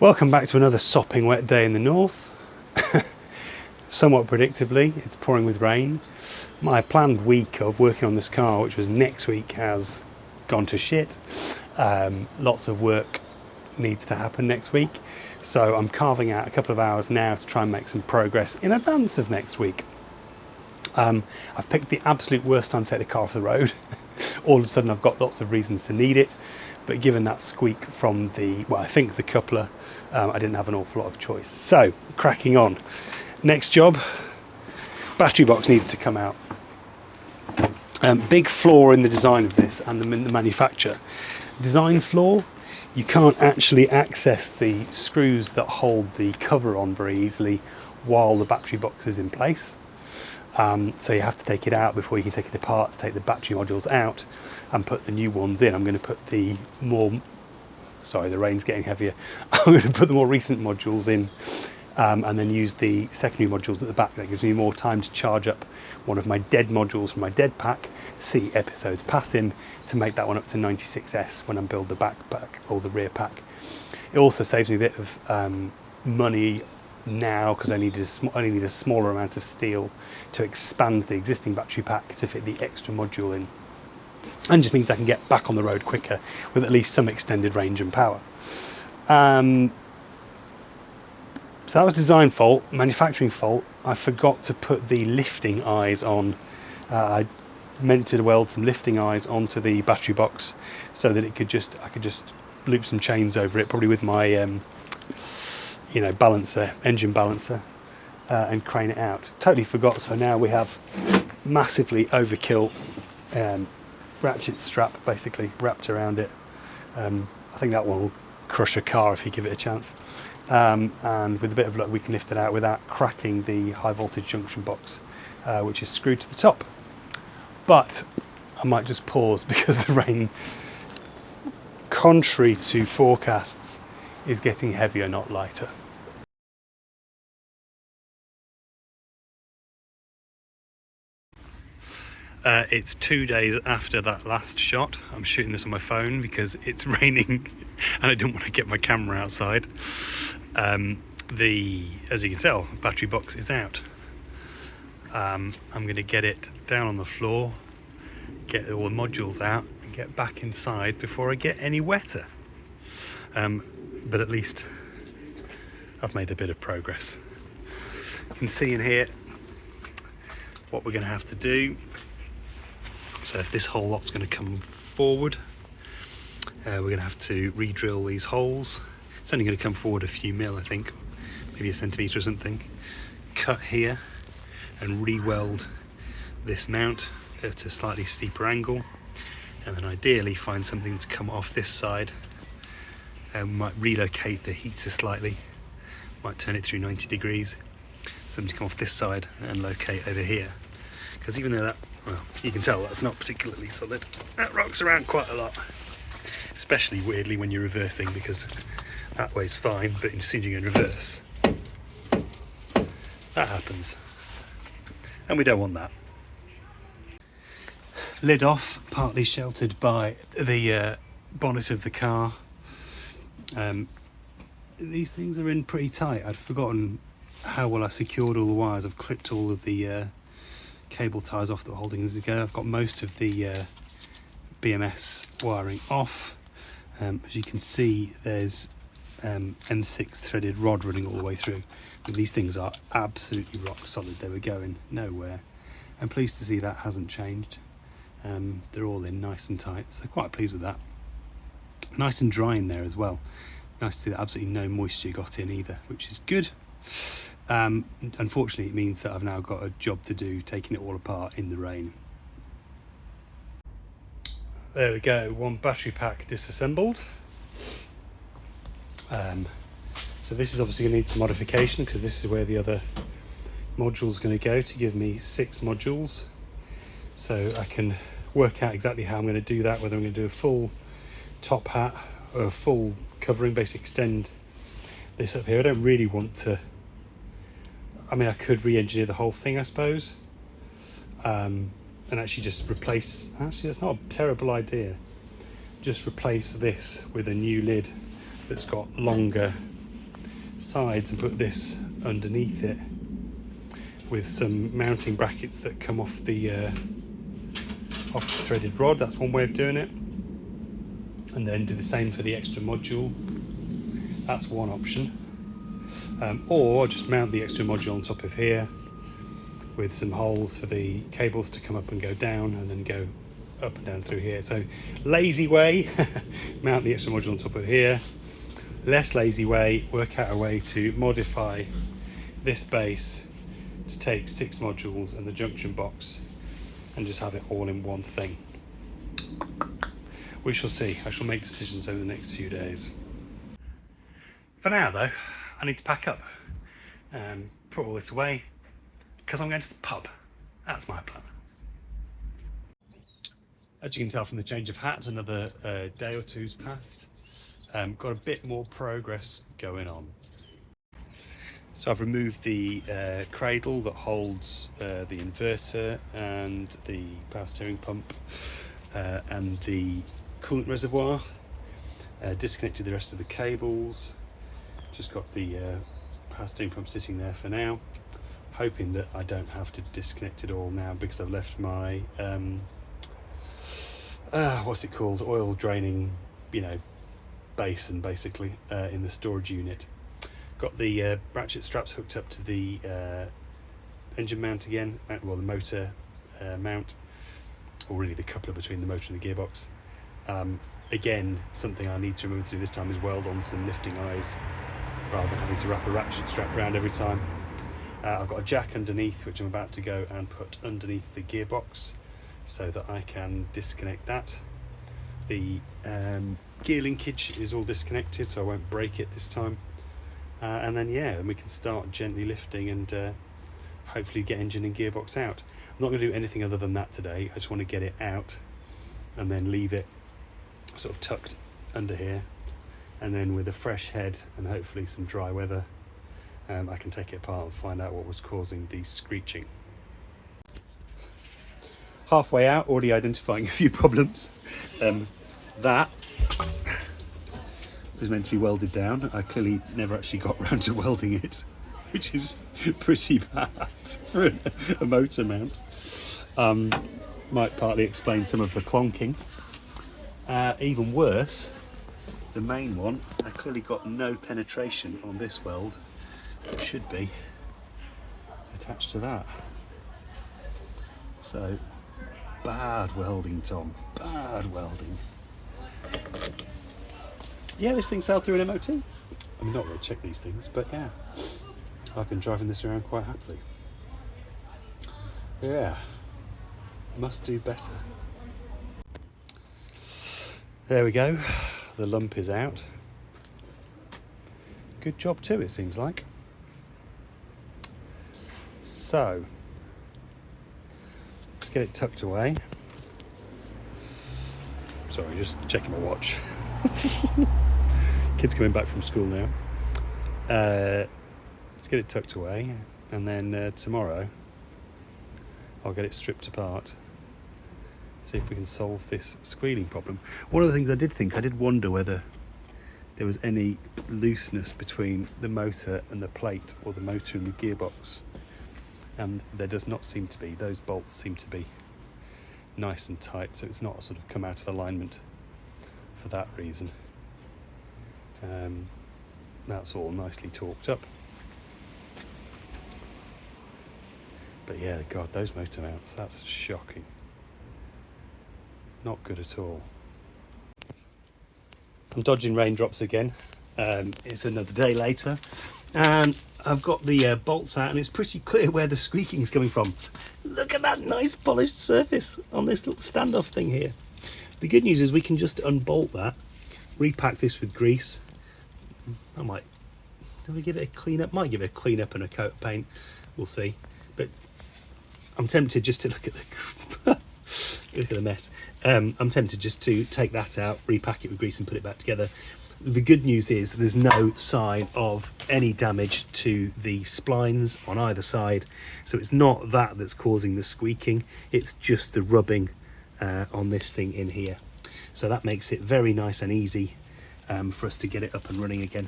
Welcome back to another sopping wet day in the north. Somewhat predictably, it's pouring with rain. My planned week of working on this car, which was next week, has gone to shit. Lots of work needs to happen next week, so I'm carving out a couple of hours now to try and make some progress in advance of next week. I've picked the absolute worst time to take the car off the road. All of a sudden I've got lots of reasons to need it, but given that squeak from the coupler, I didn't have an awful lot of choice. So, cracking on. Next job, battery box needs to come out. Big flaw in the design of this and the manufacture. Design flaw, you can't actually access the screws that hold the cover on very easily while the battery box is in place. So you have to take it out before you can take it apart to take the battery modules out and put the new ones in. I'm going to put the rain's getting heavier. I'm going to put the more recent modules in and then use the secondary modules at the back. That gives me more time to charge up one of my dead modules from my dead pack, see episodes pass in, to make that one up to 96S when I build the back pack or the rear pack. It also saves me a bit of money now because I only need a smaller amount of steel to expand the existing battery pack to fit the extra module in, and just means I can get back on the road quicker with at least some extended range and power. So that was design fault. Manufacturing fault, I forgot to put the lifting eyes on. I meant to weld some lifting eyes onto the battery box so that I could just loop some chains over it, probably with my engine balancer, and crane it out. Totally forgot, so now we have massively overkill ratchet strap basically wrapped around it. I think that one will crush a car if you give it a chance. And with a bit of luck we can lift it out without cracking the high voltage junction box, which is screwed to the top. But I might just pause because the rain, contrary to forecasts, is getting heavier, not lighter. It's 2 days after that last shot. I'm shooting this on my phone because it's raining and I didn't want to get my camera outside. As you can tell, battery box is out. I'm going to get it down on the floor, get all the modules out and get back inside before I get any wetter. But at least I've made a bit of progress. You can see in here what we're going to have to do. So if this whole lot's going to come forward, we're going to have to re-drill these holes. It's only going to come forward a few mil, I think, maybe a centimetre or something. Cut here and re-weld this mount at a slightly steeper angle, and then ideally find something to come off this side. We might relocate the heater slightly, might turn it through 90 degrees, something to come off this side and locate over here. Because even though that, well, you can tell that's not particularly solid, that rocks around quite a lot. Especially weirdly when you're reversing, because that way's fine, but as soon as you go in reverse, that happens. And we don't want that. Lid off, partly sheltered by the bonnet of the car. These things are in pretty tight. I'd forgotten how well I secured all the wires. I've clipped all of the cable ties off that were holding these together. I've got most of the BMS wiring off. As you can see, there's M6 threaded rod running all the way through. But these things are absolutely rock solid. They were going nowhere. I'm pleased to see that hasn't changed. They're all in nice and tight, so quite pleased with that. Nice and dry in there as well. Nice to see that absolutely no moisture got in either, which is good. Unfortunately, it means that I've now got a job to do taking it all apart in the rain. There we go, one battery pack disassembled. So this is obviously going to need some modification because this is where the other module is going to go to give me 6 modules. So I can work out exactly how I'm going to do that, whether I'm going to do a full top hat or a full covering, basically extend this up here. I don't really want to, I mean I could re-engineer the whole thing I suppose, and actually just replace, actually that's not a terrible idea, just replace this with a new lid that's got longer sides and put this underneath it with some mounting brackets that come off the threaded rod. That's one way of doing it. And then do the same for the extra module. That's one option. Or just mount the extra module on top of here with some holes for the cables to come up and go down, and then go up and down through here. So lazy way, mount the extra module on top of here. Less lazy way, work out a way to modify this base to take 6 modules and the junction box and just have it all in one thing. We shall see. I shall make decisions over the next few days. For now though, I need to pack up and put all this away because I'm going to the pub. That's my plan. As you can tell from the change of hat, another day or two's passed. Got a bit more progress going on. So I've removed the cradle that holds the inverter and the power steering pump and the coolant reservoir. Disconnected the rest of the cables. Just got the power steering pump sitting there for now, hoping that I don't have to disconnect it all now because I've left my what's it called, oil draining, basin basically in the storage unit. Got the ratchet straps hooked up to the engine mount again, well, the motor mount, or really the coupler between the motor and the gearbox. Again, something I need to remember to do this time is weld on some lifting eyes rather than having to wrap a ratchet strap around every time. I've got a jack underneath which I'm about to go and put underneath the gearbox so that I can disconnect that. The gear linkage is all disconnected, so I won't break it this time. And then we can start gently lifting and hopefully get engine and gearbox out. I'm not going to do anything other than that today. I just want to get it out and then leave it sort of tucked under here, and then with a fresh head and hopefully some dry weather, I can take it apart and find out what was causing the screeching. Halfway out, already identifying a few problems. That was meant to be welded down. I clearly never actually got round to welding it, which is pretty bad for a motor mount. Might partly explain some of the clonking. Even worse, the main one, I clearly got no penetration on this weld. It should be attached to that. So, bad welding, Tom, bad welding. Yeah, this thing sailed through an MOT. I mean, not really check these things, but yeah, I've been driving this around quite happily. Yeah, must do better. There we go, the lump is out. Good job too, it seems like. So, let's get it tucked away. Sorry, just checking my watch. Kids coming back from school now. Let's get it tucked away, and then tomorrow I'll get it stripped apart, see if we can solve this squealing problem. One of the things I did wonder whether there was any looseness between the motor and the plate, or the motor and the gearbox, and there does not seem to be. Those bolts seem to be nice and tight, so it's not sort of come out of alignment for that reason. That's all nicely torqued up. But yeah, God, those motor mounts, that's shocking. Not good at all. I'm dodging raindrops again. It's another day later, and I've got the bolts out, and it's pretty clear where the squeaking is coming from. Look at that nice polished surface on this little standoff thing here. The good news is we can just unbolt that, repack this with grease. I might give it a clean up. Might give it a clean up and a coat of paint. We'll see. But I'm tempted just to look at the mess. I'm tempted just to take that out, repack it with grease, and put it back together. The good news is there's no sign of any damage to the splines on either side, so it's not that that's causing the squeaking. It's just the rubbing on this thing in here. So that makes it very nice and easy for us to get it up and running again.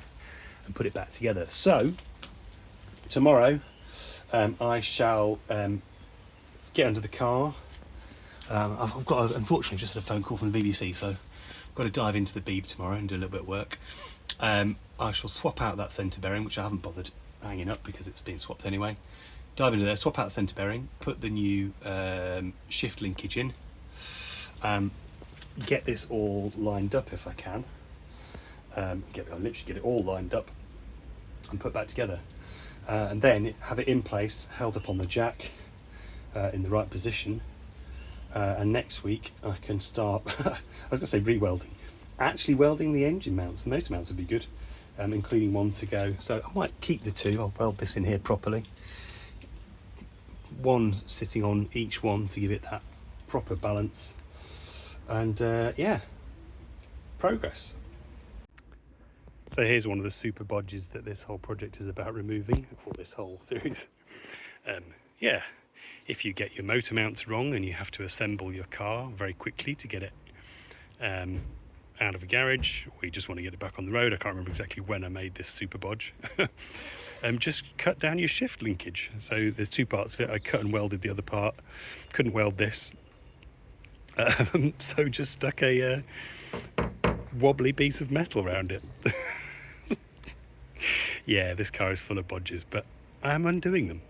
and put it back together. So tomorrow I shall get under the car. I've got unfortunately just had a phone call from the BBC, so I've got to dive into the Beeb tomorrow and do a little bit of work. I shall swap out that centre bearing, which I haven't bothered hanging up because it's been swapped anyway. Dive into there, swap out the centre bearing, put the new shift linkage in, get this all lined up if I can. I'll literally get it all lined up and put back together, and then have it in place, held up on the jack in the right position, and next week I can start I was going to say re-welding, actually welding the engine mounts. The motor mounts would be good, including one to go, so I might keep the two. I'll weld this in here properly, one sitting on each one to give it that proper balance, and yeah, progress. So here's one of the super bodges that this whole project is about removing, or this whole series. Yeah, if you get your motor mounts wrong and you have to assemble your car very quickly to get it out of a garage, or you just want to get it back on the road, I can't remember exactly when I made this super bodge, just cut down your shift linkage. So there's two parts of it. I cut and welded the other part, couldn't weld this, so just stuck a wobbly piece of metal around it. Yeah, this car is full of bodges, but I am undoing them.